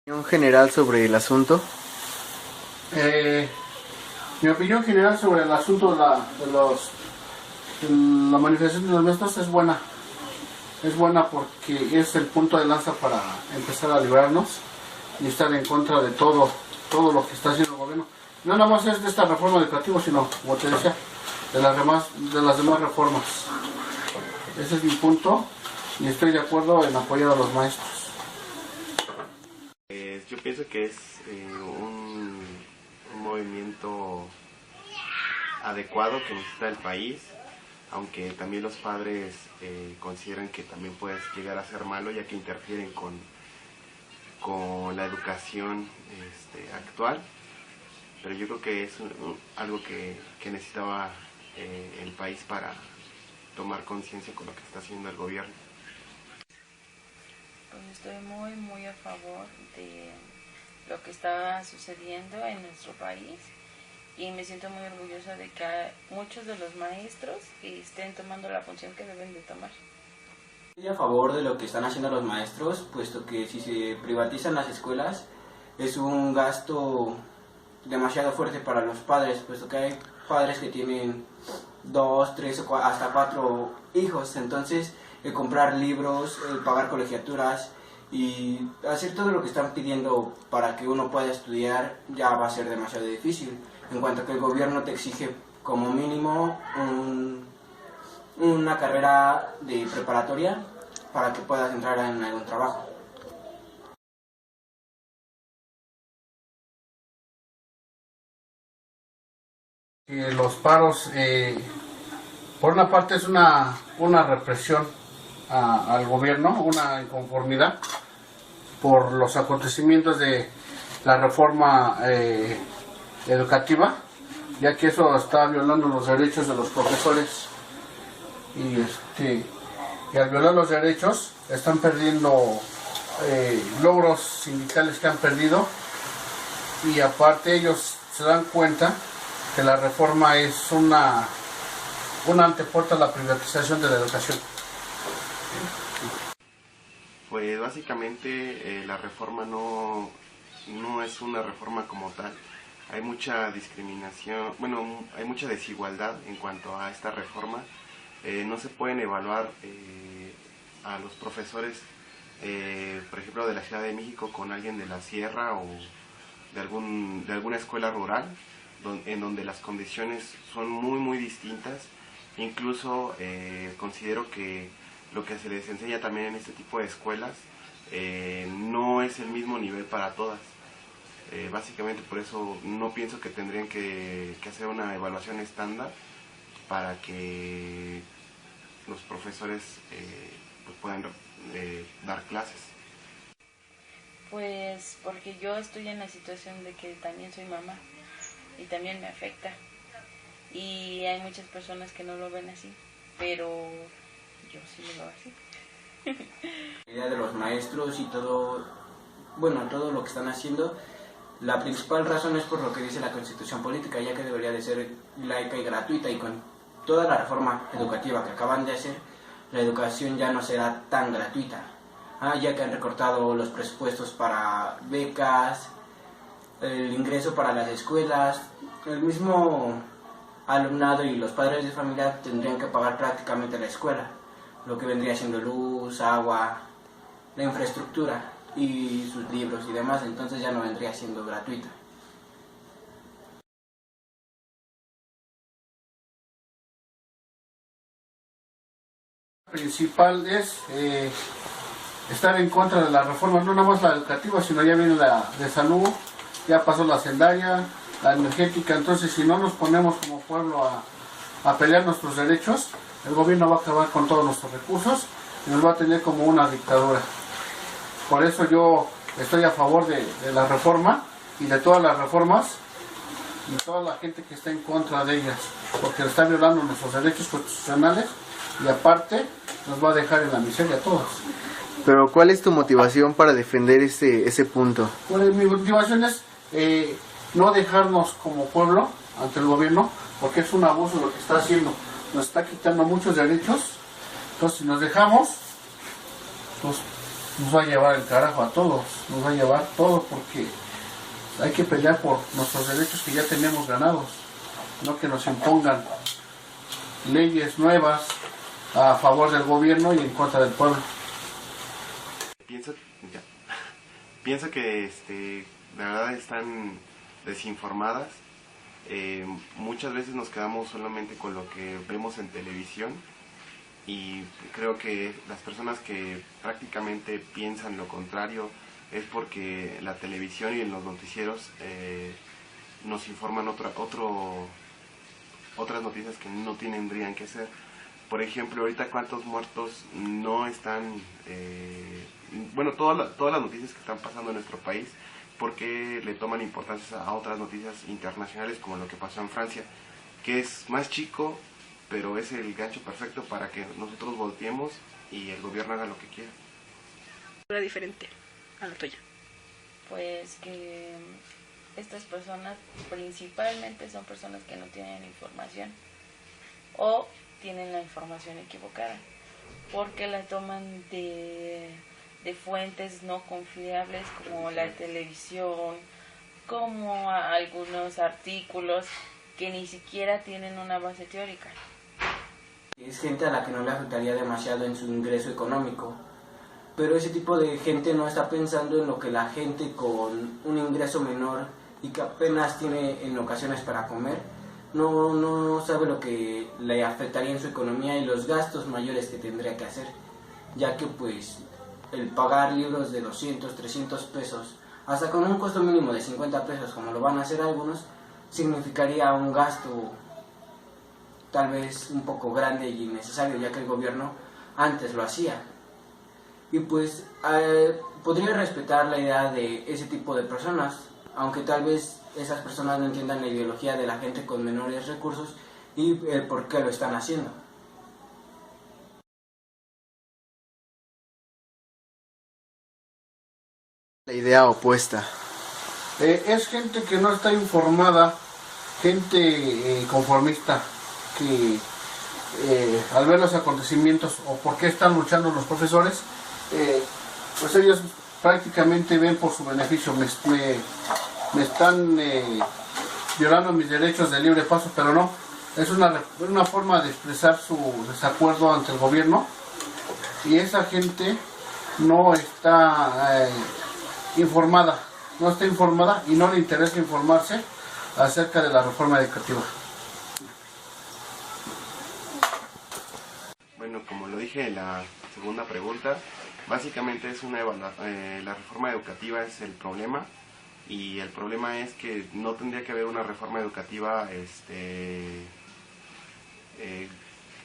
Opinión general sobre el asunto. Mi opinión general sobre el asunto de la manifestación de los maestros es buena. Es buena porque es el punto de lanza para empezar a librarnos y estar en contra de todo lo que está haciendo el gobierno. No nada más es de esta reforma educativa, sino, como te decía, de las demás reformas. Ese es mi punto y estoy de acuerdo en apoyar a los maestros. Yo pienso que es un movimiento adecuado que necesita el país, aunque también los padres consideran que también puede llegar a ser malo, ya que interfieren con la educación actual. Pero yo creo que es algo que necesitaba el país para tomar conciencia con lo que está haciendo el gobierno. Pues estoy muy a favor de lo que está sucediendo en nuestro país y me siento muy orgullosa de que muchos de los maestros estén tomando la función que deben de tomar. Estoy a favor de lo que están haciendo los maestros, puesto que si se privatizan las escuelas es un gasto demasiado fuerte para los padres, puesto que hay padres que tienen 2, 3 o hasta 4 hijos, entonces comprar libros, pagar colegiaturas y hacer todo lo que están pidiendo para que uno pueda estudiar ya va a ser demasiado difícil, en cuanto a que el gobierno te exige como mínimo una carrera de preparatoria para que puedas entrar en algún trabajo. Los paros, por una parte es una represión al gobierno, una inconformidad por los acontecimientos de la reforma educativa, ya que eso está violando los derechos de los profesores y al violar los derechos están perdiendo logros sindicales que han perdido, y aparte ellos se dan cuenta que la reforma es una antepuerta a la privatización de la educación. Pues básicamente la reforma no es una reforma como tal. Hay mucha discriminación, hay mucha desigualdad en cuanto a esta reforma. No se pueden evaluar a los profesores, por ejemplo, de la Ciudad de México con alguien de la Sierra o de alguna escuela rural, en donde las condiciones son muy distintas. Incluso considero que lo que se les enseña también en este tipo de escuelas no es el mismo nivel para todas. Básicamente por eso no pienso que tendrían que hacer una evaluación estándar para que los profesores pues puedan dar clases. Pues porque yo estoy en la situación de que también soy mamá y también me afecta, y hay muchas personas que no lo ven así, pero yo sí lo veo así. La idea de los maestros y todo lo que están haciendo, la principal razón es por lo que dice la Constitución Política, ya que debería de ser laica y gratuita, y con toda la reforma educativa que acaban de hacer, la educación ya no será tan gratuita, ya que han recortado los presupuestos para becas, el ingreso para las escuelas, el mismo alumnado y los padres de familia tendrían que pagar prácticamente la escuela, lo que vendría siendo luz, agua, la infraestructura y sus libros y demás, entonces ya no vendría siendo gratuita. Lo principal es estar en contra de la reforma, no nada más la educativa, sino ya viene la de salud, ya pasó la sendaria, la energética. Entonces si no nos ponemos como pueblo a pelear nuestros derechos, el gobierno va a acabar con todos nuestros recursos y nos va a tener como una dictadura. Por eso yo estoy a favor de la reforma y de todas las reformas y toda la gente que está en contra de ellas, porque está violando nuestros derechos constitucionales y aparte nos va a dejar en la miseria a todos. Pero ¿cuál es tu motivación para defender ese punto? Pues mi motivación es no dejarnos como pueblo ante el gobierno, porque es un abuso lo que está haciendo, nos está quitando muchos derechos. Entonces si nos dejamos, pues nos va a llevar el carajo a todos, nos va a llevar todo, porque hay que pelear por nuestros derechos que ya tenemos ganados, no que nos impongan leyes nuevas a favor del gobierno y en contra del pueblo. Pienso que la verdad están desinformadas. Muchas veces nos quedamos solamente con lo que vemos en televisión, y creo que las personas que prácticamente piensan lo contrario es porque la televisión y en los noticieros nos informan otras noticias que no tendrían que ser. Por ejemplo, ahorita cuántos muertos no están, todas las noticias que están pasando en nuestro país, porque le toman importancia a otras noticias internacionales, como lo que pasó en Francia, que es más chico, pero es el gancho perfecto para que nosotros volteemos y el gobierno haga lo que quiera. Era diferente a la tuya. Pues que estas personas principalmente son personas que no tienen información o tienen la información equivocada, porque la toman de fuentes no confiables como la televisión, como algunos artículos que ni siquiera tienen una base teórica. Es gente a la que no le afectaría demasiado en su ingreso económico, pero ese tipo de gente no está pensando en lo que la gente con un ingreso menor y que apenas tiene en ocasiones para comer, no sabe lo que le afectaría en su economía y los gastos mayores que tendría que hacer, ya que pues el pagar libros de 200, 300 pesos, hasta con un costo mínimo de 50 pesos, como lo van a hacer algunos, significaría un gasto tal vez un poco grande y innecesario, ya que el gobierno antes lo hacía. Y pues podría respetar la idea de ese tipo de personas, aunque tal vez esas personas no entiendan la ideología de la gente con menores recursos y el por qué lo están haciendo. La idea opuesta. Es gente que no está informada, gente conformista, que al ver los acontecimientos o por qué están luchando los profesores, pues ellos prácticamente ven por su beneficio. Me están violando mis derechos de libre paso, pero no, es una forma de expresar su desacuerdo ante el gobierno, y esa gente no está informada y no le interesa informarse acerca de la reforma educativa. Bueno, como lo dije en la segunda pregunta, básicamente es la reforma educativa es el problema, y el problema es que no tendría que haber una reforma educativa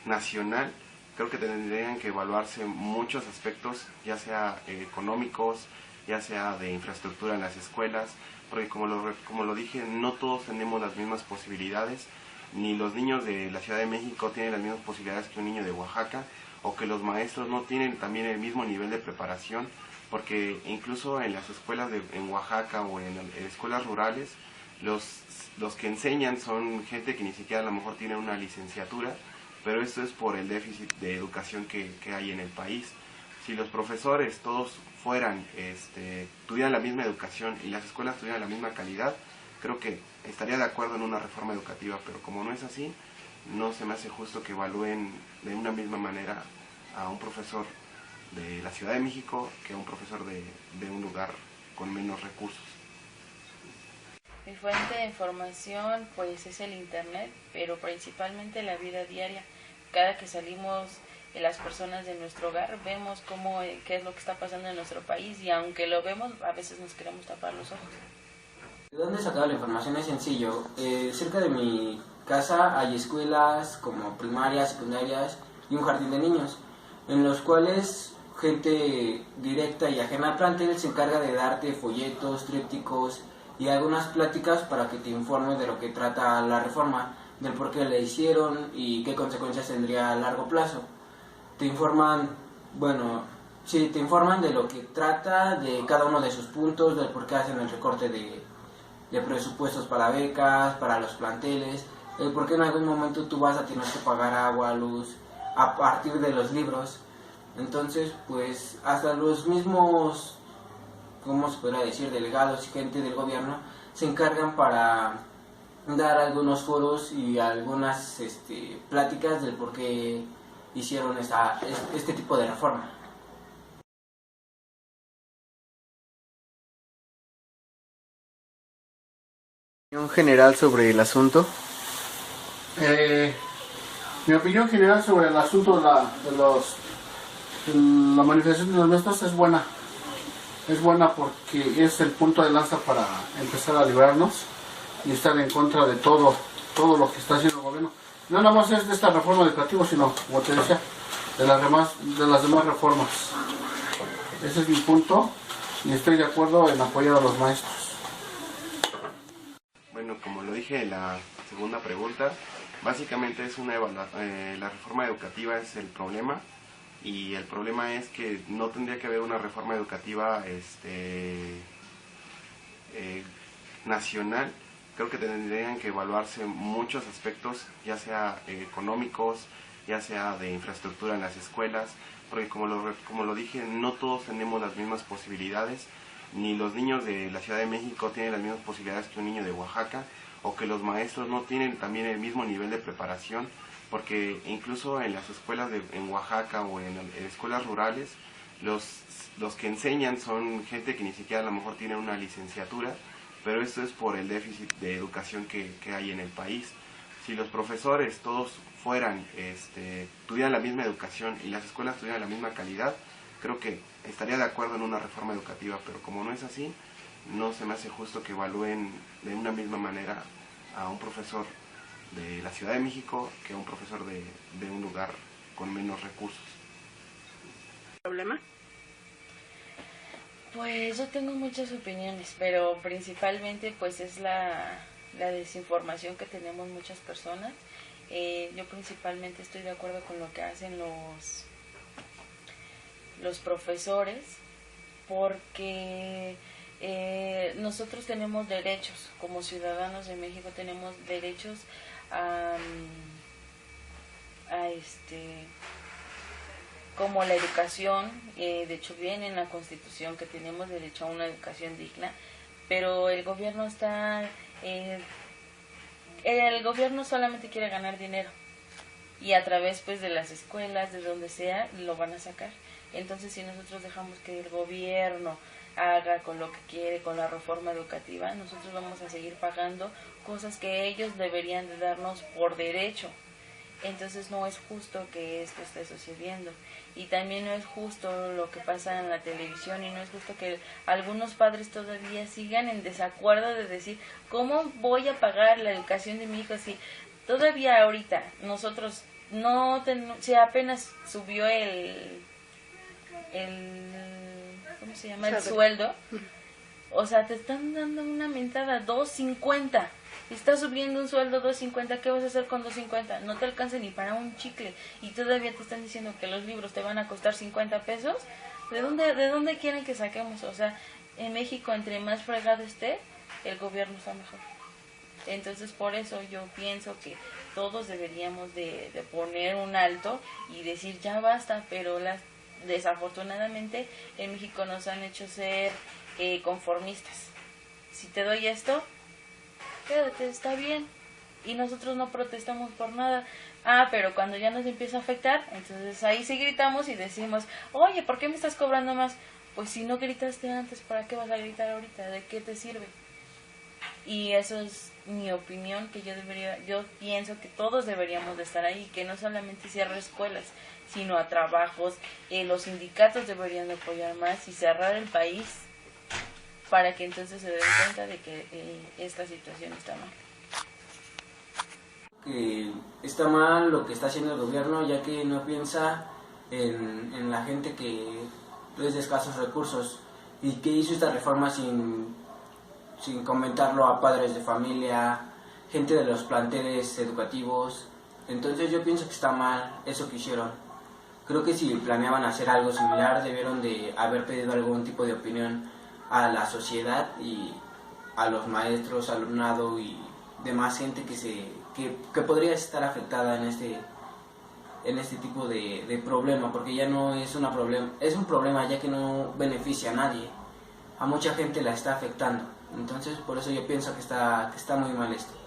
nacional. Creo que tendrían que evaluarse muchos aspectos, ya sea económicos, ya sea de infraestructura en las escuelas, porque como lo dije, no todos tenemos las mismas posibilidades, ni los niños de la Ciudad de México tienen las mismas posibilidades que un niño de Oaxaca, o que los maestros no tienen también el mismo nivel de preparación, porque incluso en las escuelas en Oaxaca o en escuelas rurales, los que enseñan son gente que ni siquiera a lo mejor tiene una licenciatura, pero esto es por el déficit de educación que hay en el país. Si los profesores todos tuvieran la misma educación y las escuelas tuvieran la misma calidad, creo que estaría de acuerdo en una reforma educativa, pero como no es así, no se me hace justo que evalúen de una misma manera a un profesor de la Ciudad de México que a un profesor de un lugar con menos recursos. Mi fuente de información pues es el internet, pero principalmente la vida diaria. Cada que salimos las personas de nuestro hogar vemos qué es lo que está pasando en nuestro país, y aunque lo vemos, a veces nos queremos tapar los ojos. ¿De dónde he sacado la información? Es sencillo. Cerca de mi casa hay escuelas como primarias, secundarias y un jardín de niños, en los cuales gente directa y ajena al plantel se encarga de darte folletos, trípticos y algunas pláticas para que te informes de lo que trata la reforma, del por qué la hicieron y qué consecuencias tendría a largo plazo. Te informan, te informan de lo que trata, de cada uno de sus puntos, del por qué hacen el recorte de presupuestos para becas, para los planteles, por qué en algún momento tú vas a tener que pagar agua, luz, a partir de los libros. Entonces, pues hasta los mismos, ¿cómo se podría decir?, delegados y gente del gobierno se encargan para dar algunos foros y algunas pláticas del por qué hicieron este tipo de reforma. ¿Opinión general sobre el asunto? Mi opinión general sobre el asunto de la manifestación de los maestros es buena. Es buena porque es el punto de lanza para empezar a librarnos y estar en contra de todo lo que está haciendo el gobierno. No nada más es de esta reforma educativa, sino, como te decía, de las demás reformas. Ese es mi punto y estoy de acuerdo en apoyar a los maestros. Bueno, como lo dije en la segunda pregunta, básicamente es la reforma educativa es el problema, y el problema es que no tendría que haber una reforma educativa nacional. Creo que tendrían que evaluarse muchos aspectos, ya sea económicos, ya sea de infraestructura en las escuelas, porque como lo dije, no todos tenemos las mismas posibilidades, ni los niños de la Ciudad de México tienen las mismas posibilidades que un niño de Oaxaca, o que los maestros no tienen también el mismo nivel de preparación, porque incluso en las escuelas en Oaxaca o en escuelas rurales, los que enseñan son gente que ni siquiera a lo mejor tiene una licenciatura, pero esto es por el déficit de educación que hay en el país. Si los profesores todos tuvieran la misma educación y las escuelas tuvieran la misma calidad, creo que estaría de acuerdo en una reforma educativa, pero como no es así, no se me hace justo que evalúen de una misma manera a un profesor de la Ciudad de México que a un profesor de un lugar con menos recursos. ¿Problema? Pues yo tengo muchas opiniones, pero principalmente pues es la desinformación que tenemos muchas personas. Yo principalmente estoy de acuerdo con lo que hacen los profesores, porque nosotros tenemos derechos, como ciudadanos de México tenemos derechos como la educación. De hecho viene en la Constitución que tenemos derecho a una educación digna, pero el gobierno el gobierno solamente quiere ganar dinero, y a través pues de las escuelas, de donde sea, lo van a sacar. Entonces, si nosotros dejamos que el gobierno haga con lo que quiere, con la reforma educativa, nosotros vamos a seguir pagando cosas que ellos deberían de darnos por derecho. Entonces no es justo que esto esté sucediendo, y también no es justo lo que pasa en la televisión, y no es justo que algunos padres todavía sigan en desacuerdo de decir, ¿cómo voy a pagar la educación de mi hijo si todavía ahorita nosotros si apenas subió el ¿cómo se llama? El sueldo? O sea, te están dando una mentada, $2.50. Estás subiendo un sueldo $2.50, ¿qué vas a hacer con $2.50? No te alcanza ni para un chicle, y todavía te están diciendo que los libros te van a costar 50 pesos. ¿De dónde quieren que saquemos? O sea, en México, entre más fregado esté, el gobierno está mejor. Entonces, por eso yo pienso que todos deberíamos de poner un alto y decir, ya basta, pero desafortunadamente en México nos han hecho ser conformistas. Si te doy esto, quédate, está bien, y nosotros no protestamos por nada. Pero cuando ya nos empieza a afectar, entonces ahí sí gritamos y decimos, oye, ¿por qué me estás cobrando más? Pues si no gritaste antes, ¿para qué vas a gritar ahorita? ¿De qué te sirve? Y eso es mi opinión, que yo pienso que todos deberíamos de estar ahí, que no solamente cierre escuelas, sino a trabajos. Los sindicatos deberían de apoyar más y cerrar el país, para que entonces se den cuenta de que esta situación está mal. Que está mal lo que está haciendo el gobierno, ya que no piensa en la gente que es de escasos recursos, y que hizo esta reforma sin comentarlo a padres de familia, gente de los planteles educativos. Entonces yo pienso que está mal eso que hicieron. Creo que si planeaban hacer algo similar, debieron de haber pedido algún tipo de opinión a la sociedad y a los maestros, alumnado y demás gente que podría estar afectada en este tipo de problema, porque ya no es una problema, es un problema ya que no beneficia a nadie, a mucha gente la está afectando. Entonces por eso yo pienso que está muy mal esto.